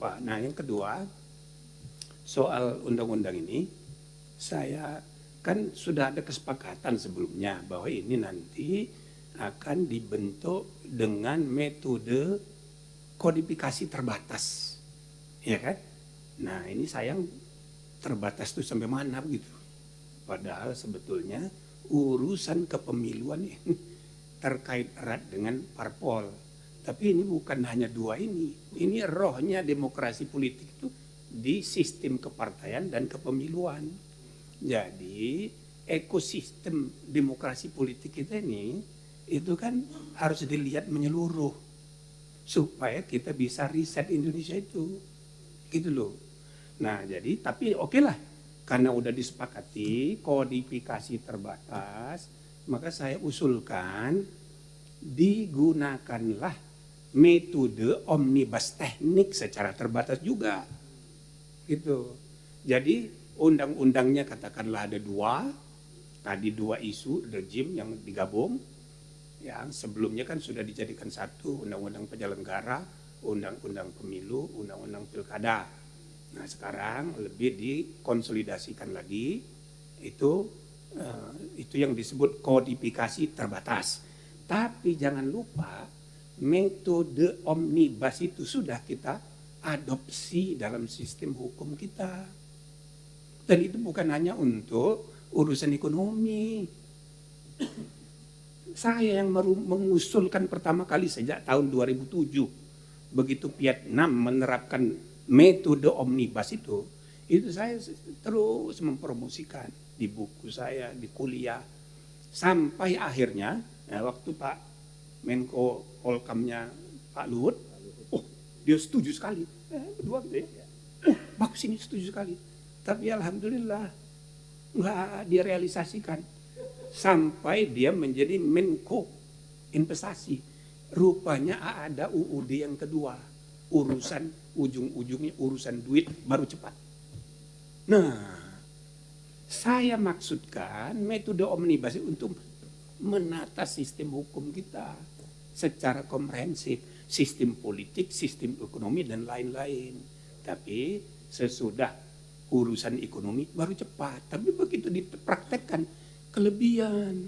Pak. Nah yang kedua, soal undang-undang ini, saya kan sudah ada kesepakatan sebelumnya bahwa ini nanti akan dibentuk dengan metode kodifikasi terbatas, ya kan? Nah ini sayang terbatas itu sampai mana begitu? Padahal sebetulnya urusan kepemiluan ini terkait erat dengan parpol. Tapi ini bukan hanya dua ini. Ini rohnya demokrasi politik itu di sistem kepartaian dan kepemiluan. Jadi ekosistem demokrasi politik kita ini itu kan harus dilihat menyeluruh supaya kita bisa riset Indonesia itu. Gitu loh. Nah jadi tapi oke lah. Karena udah disepakati kodifikasi terbatas, maka saya usulkan digunakanlah metode omnibus teknik secara terbatas juga. Gitu. Jadi undang-undangnya katakanlah ada dua, tadi dua isu rejim yang digabung, yang sebelumnya kan sudah dijadikan satu, undang-undang penyelenggara, undang-undang pemilu, undang-undang pilkada. Nah sekarang lebih dikonsolidasikan lagi, itu yang disebut kodifikasi terbatas. Tapi jangan lupa metode omnibus itu sudah kita adopsi dalam sistem hukum kita. Dan itu bukan hanya untuk urusan ekonomi. Saya yang mengusulkan pertama kali sejak tahun 2007, begitu Vietnam menerapkan metode omnibus itu saya terus mempromosikan di buku saya, di kuliah. Sampai akhirnya, waktu Pak Menko Polkamnya Pak Luhut, dia setuju sekali. Berdua gitu ya. Bagus ini setuju sekali. Tapi alhamdulillah nggak direalisasikan. Sampai dia menjadi Menko Investasi. Rupanya ada UUD yang kedua. Urusan ujung-ujungnya urusan duit baru cepat. Nah, saya maksudkan metode omnibus untuk menata sistem hukum kita secara komprehensif, sistem politik, sistem ekonomi dan lain-lain. Tapi sesudah urusan ekonomi baru cepat. Tapi begitu dipraktekkan kelebihan,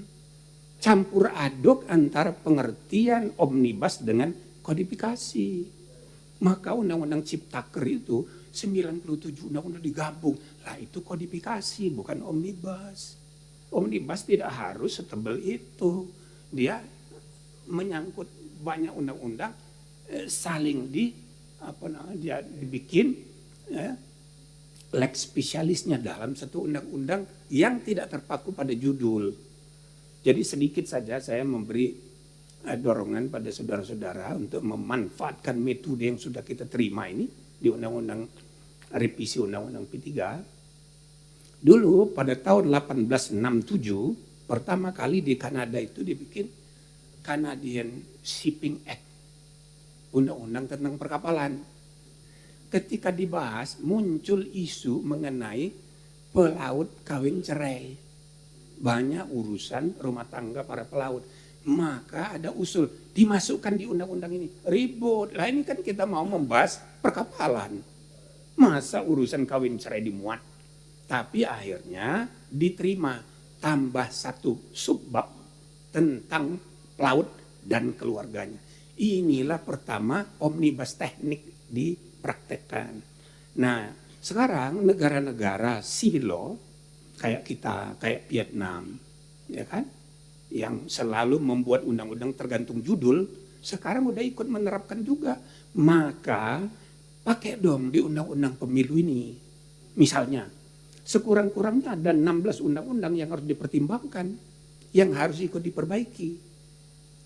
campur aduk antara pengertian omnibus dengan kodifikasi. Maka undang-undang Ciptaker itu 97 undang-undang digabung. Lah itu kodifikasi bukan omnibus. Omnibus tidak harus setebal itu. Dia menyangkut banyak undang-undang saling dia dibikin lex spesialisnya dalam satu undang-undang yang tidak terpaku pada judul. Jadi sedikit saja saya memberi dorongan pada saudara-saudara untuk memanfaatkan metode yang sudah kita terima ini di undang-undang revisi undang-undang P3. Dulu pada tahun 1867 pertama kali di Kanada itu dibikin Canadian Shipping Act, undang-undang tentang perkapalan. Ketika dibahas muncul isu mengenai pelaut kawin cerai. Banyak urusan rumah tangga para pelaut. Maka ada usul dimasukkan di undang-undang ini. Ribut. Lah ini kan kita mau membahas perkapalan. Masa urusan kawin cerai dimuat. Tapi akhirnya diterima tambah satu subbab tentang pelaut dan keluarganya. Inilah pertama omnibus teknik dipraktekkan. Nah sekarang negara-negara civil law kayak kita, kayak Vietnam, ya kan? Yang selalu membuat undang-undang tergantung judul, sekarang udah ikut menerapkan juga. Maka pakai dong di undang-undang pemilu ini. Misalnya, sekurang-kurangnya ada 16 undang-undang yang harus dipertimbangkan, yang harus ikut diperbaiki.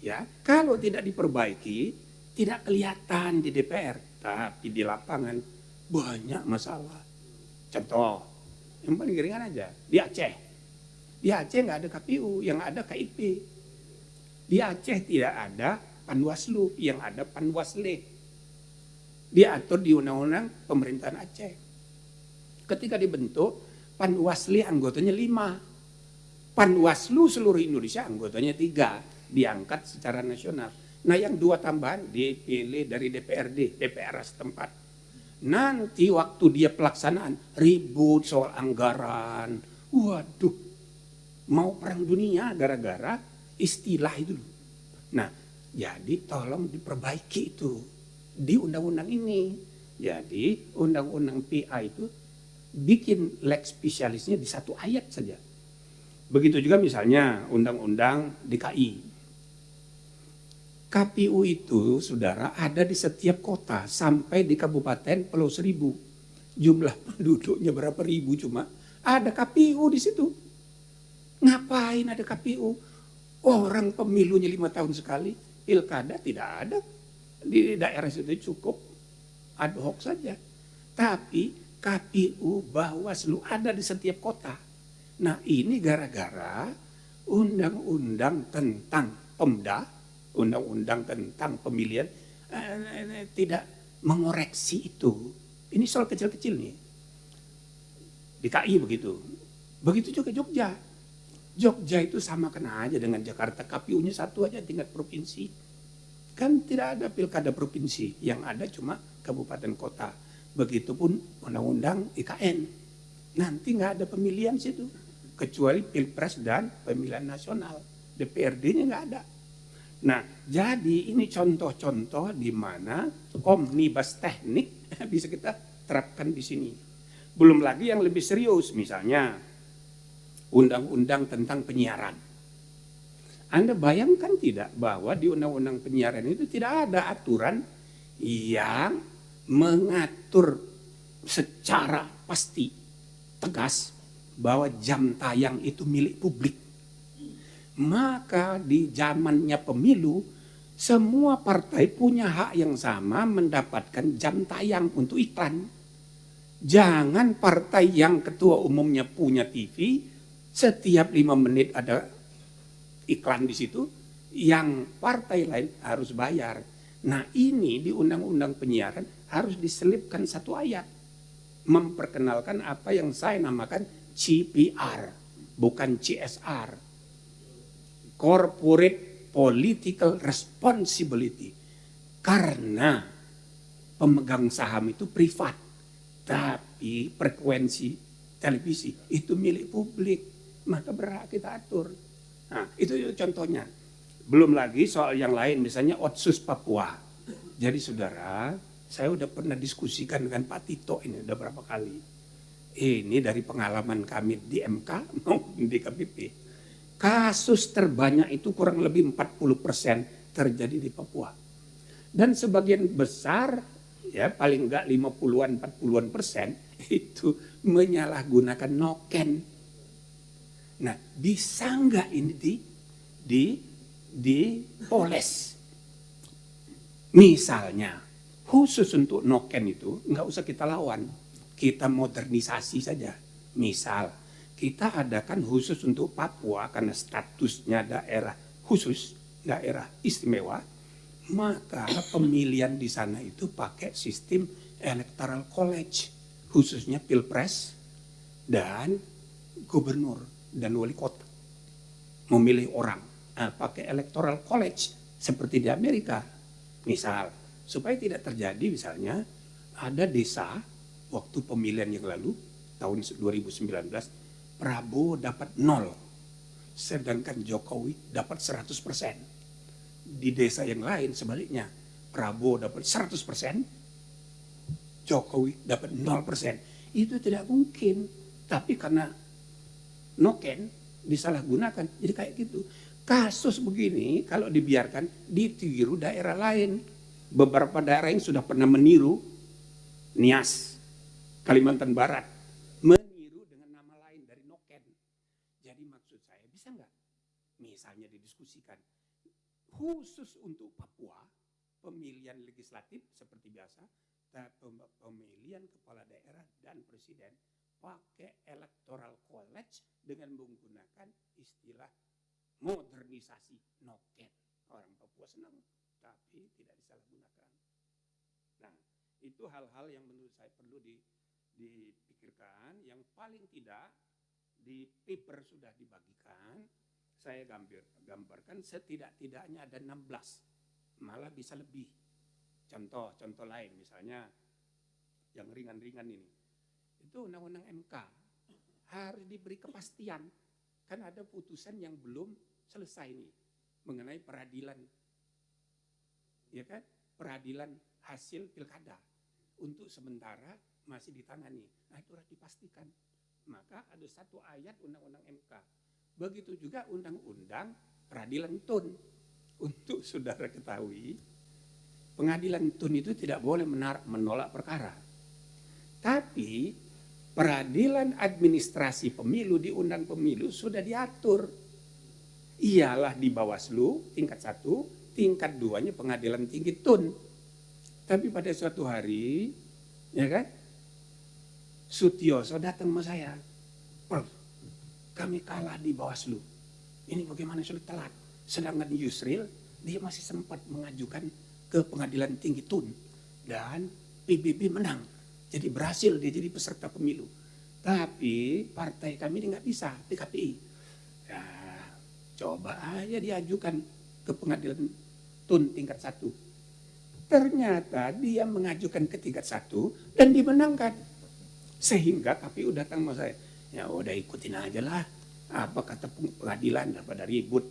Ya, kalau tidak diperbaiki, tidak kelihatan di DPR, tapi di lapangan banyak masalah. Contoh, yang paling ringan aja, di Aceh. Di Aceh nggak ada KPU, yang ada KIP. Di Aceh tidak ada Panwaslu, yang ada Panwasle. Diatur di undang-undang pemerintahan Aceh. Ketika dibentuk, Panwasli anggotanya 5. Panwaslu seluruh Indonesia anggotanya 3. Diangkat secara nasional. Nah yang 2 tambahan dipilih dari DPRD, DPR setempat. Nanti waktu dia pelaksanaan ribut soal anggaran. Waduh, mau perang dunia gara-gara istilah itu. Nah, jadi tolong diperbaiki itu di undang-undang ini. Jadi undang-undang PA itu bikin lex spesialisnya di satu ayat saja. Begitu juga misalnya undang-undang DKI. KPU itu, saudara, ada di setiap kota sampai di Kabupaten Pulau Seribu. Jumlah penduduknya berapa ribu cuma ada KPU di situ. Ngapain ada KPU? Orang pemilunya 5 tahun sekali, pilkada tidak ada. Di daerah situ cukup ad hoc saja. Tapi KPU, Bawaslu ada di setiap kota. Nah ini gara-gara undang-undang tentang Pemda, undang-undang tentang pemilihan tidak mengoreksi itu. Ini soal kecil-kecil nih. DKI begitu. Begitu juga Jogja. Jogja itu sama kena aja dengan Jakarta. KPU-nya satu aja tingkat provinsi. Kan tidak ada pilkada provinsi. Yang ada cuma kabupaten kota. Begitupun undang-undang IKN. Nanti nggak ada pemilihan situ. Kecuali pilpres dan pemilihan nasional. DPRD-nya nggak ada. Nah, jadi ini contoh-contoh di mana omnibus teknik bisa kita terapkan di sini. Belum lagi yang lebih serius, misalnya undang-undang tentang penyiaran. Anda bayangkan tidak bahwa di undang-undang penyiaran itu tidak ada aturan yang mengatur secara pasti, tegas, bahwa jam tayang itu milik publik. Maka di zamannya pemilu, semua partai punya hak yang sama mendapatkan jam tayang untuk iklan. Jangan partai yang ketua umumnya punya TV, setiap 5 menit ada iklan di situ, yang partai lain harus bayar. Nah ini di undang-undang penyiaran harus diselipkan satu ayat. Memperkenalkan apa yang saya namakan CPR, bukan CSR. Corporate Political Responsibility. Karena pemegang saham itu privat, tapi frekuensi televisi itu milik publik, maka berhak kita atur. Nah, itu contohnya. Belum lagi soal yang lain, misalnya Otsus Papua. Jadi saudara, saya udah pernah diskusikan dengan Pak Tito ini udah berapa kali. Ini dari pengalaman kami di MK maupun di KPP. Kasus terbanyak itu kurang lebih 40% terjadi di Papua. Dan sebagian besar, ya paling enggak 50-an, 40-an% itu menyalahgunakan noken. Nah, bisa enggak ini dipoles? Misalnya, khusus untuk noken itu enggak usah kita lawan. Kita modernisasi saja. Misal, kita adakan khusus untuk Papua karena statusnya daerah khusus, daerah istimewa, maka pemilihan di sana itu pakai sistem electoral college, khususnya pilpres dan gubernur dan wali kota. Memilih orang, pakai electoral college seperti di Amerika. Misal, supaya tidak terjadi misalnya ada desa waktu pemilihan yang lalu tahun 2019 Prabowo dapat 0, sedangkan Jokowi dapat 100%. Di desa yang lain sebaliknya, Prabowo dapat 100%, Jokowi dapat 0%. Itu tidak mungkin, tapi karena noken disalahgunakan, jadi kayak gitu. Kasus begini kalau dibiarkan ditiru daerah lain. Beberapa daerah yang sudah pernah meniru, Nias, Kalimantan Barat, misalnya didiskusikan khusus untuk Papua pemilihan legislatif seperti biasa, pemilihan kepala daerah dan presiden pakai electoral college dengan menggunakan istilah modernisasi noken. Orang Papua senang, tapi tidak disalahgunakan. Nah, itu hal-hal yang menurut saya perlu dipikirkan. Yang paling tidak di paper sudah dibagikan. Saya gambarkan setidak-tidaknya ada 16, malah bisa lebih. Contoh lain misalnya yang ringan-ringan ini. Itu undang-undang MK harus diberi kepastian. Kan ada putusan yang belum selesai nih mengenai peradilan, ya kan? Peradilan hasil pilkada untuk sementara masih ditangani. Nah itu harus dipastikan. Maka ada satu ayat undang-undang MK. Begitu juga undang-undang peradilan tun. Untuk saudara ketahui, pengadilan tun itu tidak boleh menolak perkara. Tapi peradilan administrasi pemilu di undang pemilu sudah diatur. Ialah di Bawaslu tingkat 1, tingkat 2-nya pengadilan tinggi tun. Tapi pada suatu hari, ya kan, Sutioso datang sama saya. Prof, kami kalah di Bawaslu. Ini bagaimana sudah telat. Sedangkan Yusril, dia masih sempat mengajukan ke pengadilan tinggi tun. Dan PBB menang. Jadi berhasil dia jadi peserta pemilu. Tapi partai kami ini nggak bisa, PKPI. Ya, coba aja diajukan ke pengadilan tun tingkat 1. Ternyata dia mengajukan ke tingkat 1 dan dimenangkan. Sehingga KPU datang sama saya. Ya udah ikutin aja lah. Apa kata pengadilan daripada ribut.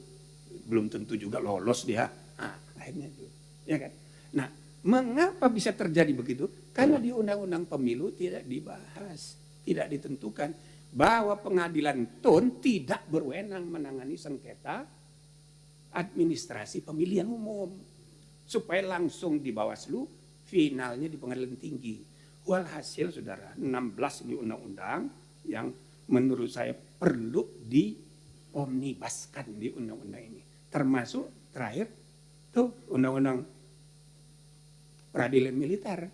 Belum tentu juga lolos dia. Nah, akhirnya itu. Ya kan? Nah, mengapa bisa terjadi begitu? Karena di undang-undang pemilu tidak dibahas. Tidak ditentukan bahwa pengadilan tun tidak berwenang menangani sengketa administrasi pemilihan umum. Supaya langsung di Bawaslu, finalnya di pengadilan tinggi. Walhasil saudara, 16 di undang-undang yang menurut saya perlu diomnibuskan di undang-undang ini. Termasuk terakhir tuh undang-undang peradilan militer.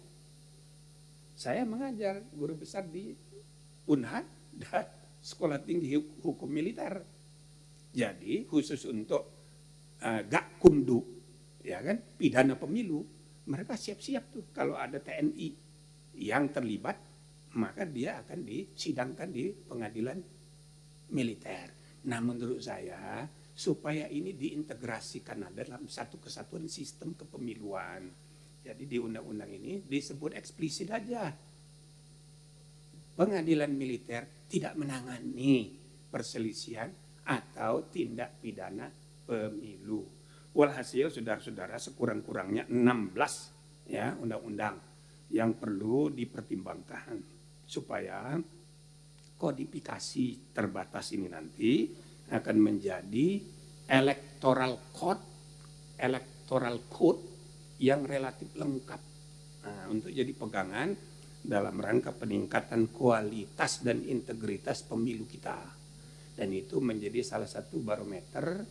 Saya mengajar guru besar di Unhad dan Sekolah Tinggi Hukum Militer. Jadi khusus untuk Gakumdu, ya kan, pidana pemilu, mereka siap-siap tuh kalau ada TNI yang terlibat, maka dia akan disidangkan di pengadilan militer. Nah menurut saya supaya ini diintegrasikan dalam satu kesatuan sistem kepemiluan. Jadi di undang-undang ini disebut eksplisit aja. Pengadilan militer tidak menangani perselisihan atau tindak pidana pemilu. Walhasil saudara-saudara sekurang-kurangnya 16 ya undang-undang yang perlu dipertimbangkan supaya kodifikasi terbatas ini nanti akan menjadi electoral code yang relatif lengkap untuk jadi pegangan dalam rangka peningkatan kualitas dan integritas pemilu kita. Dan itu menjadi salah satu barometer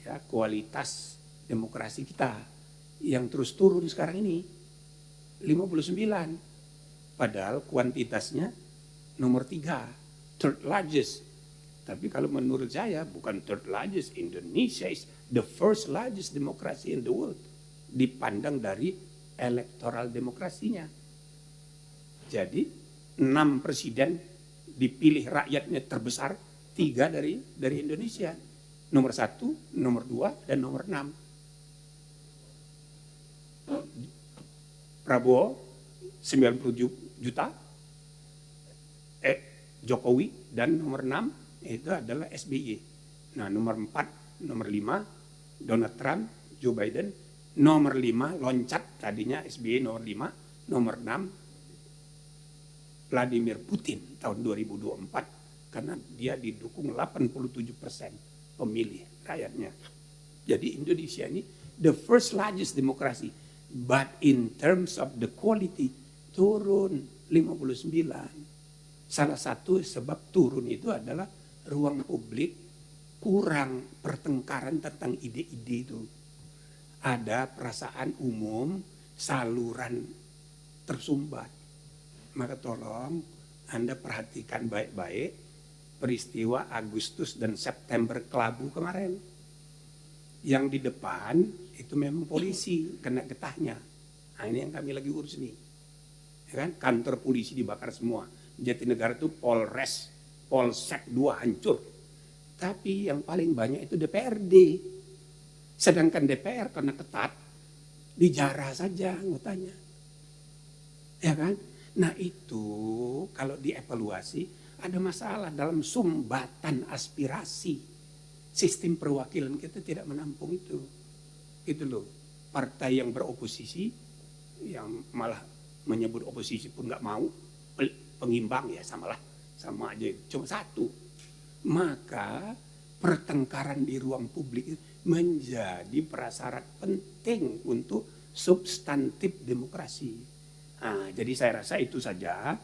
ya kualitas demokrasi kita yang terus turun sekarang ini. 59, padahal kuantitasnya nomor 3, third largest. Tapi kalau menurut saya bukan third largest, Indonesia is the first largest democracy in the world. Dipandang dari electoral demokrasinya. Jadi 6 presiden dipilih rakyatnya terbesar, 3 dari Indonesia. Nomor 1, nomor 2, dan nomor 6. Prabowo 90 juta, Jokowi, dan nomor 6 itu adalah SBY. Nah nomor 4, nomor 5 Donald Trump, Joe Biden, nomor 5 loncat tadinya SBY nomor 5, nomor 6 Vladimir Putin tahun 2024 karena dia didukung 87% pemilih rakyatnya. Jadi Indonesia ini the first largest democracy. But in terms of the quality turun 59. Salah satu sebab turun itu adalah ruang publik kurang pertengkaran tentang ide-ide itu. Ada perasaan umum, saluran tersumbat. Maka tolong Anda perhatikan baik-baik peristiwa Agustus dan September kelabu kemarin. Yang di depan itu memang polisi kena getahnya. Nah ini yang kami lagi urus nih. Ya kan? Kantor polisi dibakar semua. Jatinegara itu Polres, Polsek 2 hancur. Tapi yang paling banyak itu DPRD. Sedangkan DPR karena ketat, dijarah saja anggotanya. Ya kan? Nah itu kalau dievaluasi ada masalah dalam sumbatan aspirasi. Sistem perwakilan kita tidak menampung itu. Itu loh. Partai yang beroposisi, yang malah menyebut oposisi pun nggak mau, pengimbang ya sama aja, cuma satu. Maka pertengkaran di ruang publik menjadi prasyarat penting untuk substantif demokrasi. Nah, jadi saya rasa itu saja.